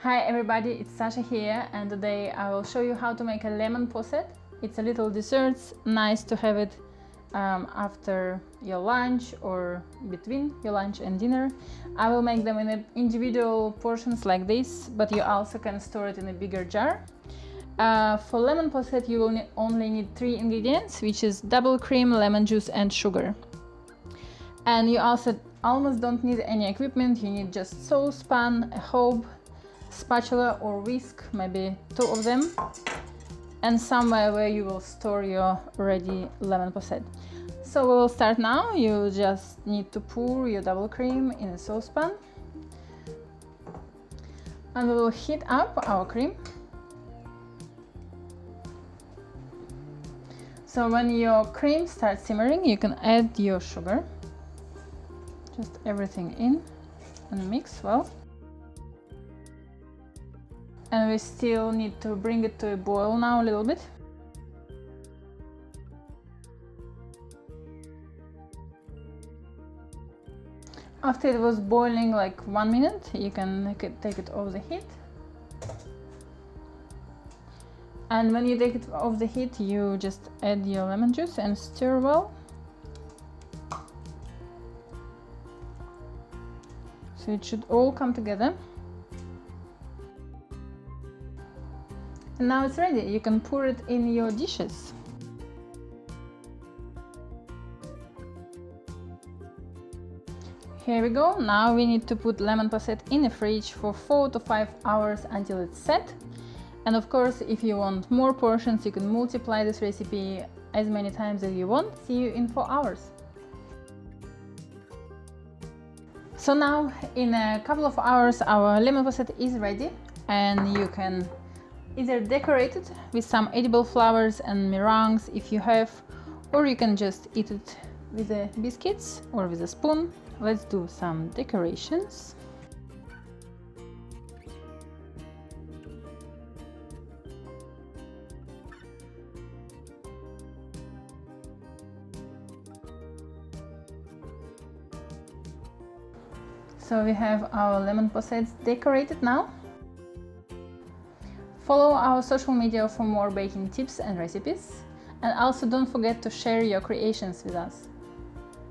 Hi everybody, it's Sasha here, and today I will show you how to make a lemon posset. It's a little dessert, nice to have it after your lunch or between your lunch and dinner. I will make them in individual portions like this, but you also can store it in a bigger jar. For lemon posset you will only need 3 ingredients, which is double cream, lemon juice and sugar. And you also almost don't need any equipment. You need just saucepan, a hob, spatula or whisk, maybe 2 of them, and somewhere where you will store your ready lemon posset. So we will start now. You just need to pour your double cream in a saucepan, and we will heat up our cream. So when your cream starts simmering, you can add your sugar, just everything in and mix well. And we still need to bring it to a boil now a little bit. After it was boiling like 1 minute, you can take it off the heat. And when you take it off the heat, you just add your lemon juice and stir well. So it should all come together. And now it's ready. You can pour it in your dishes. Here we go. Now we need to put lemon posset in the fridge for 4 to 5 hours until it's set. And of course, if you want more portions, you can multiply this recipe as many times as you want. See you in 4 hours. So now, in a couple of hours, our lemon posset is ready, and you can either decorate it with some edible flowers and meringues if you have, or you can just eat it with the biscuits or with a spoon. Let's do some decorations. So we have our lemon possets decorated now. Follow our social media for more baking tips and recipes, and also don't forget to share your creations with us.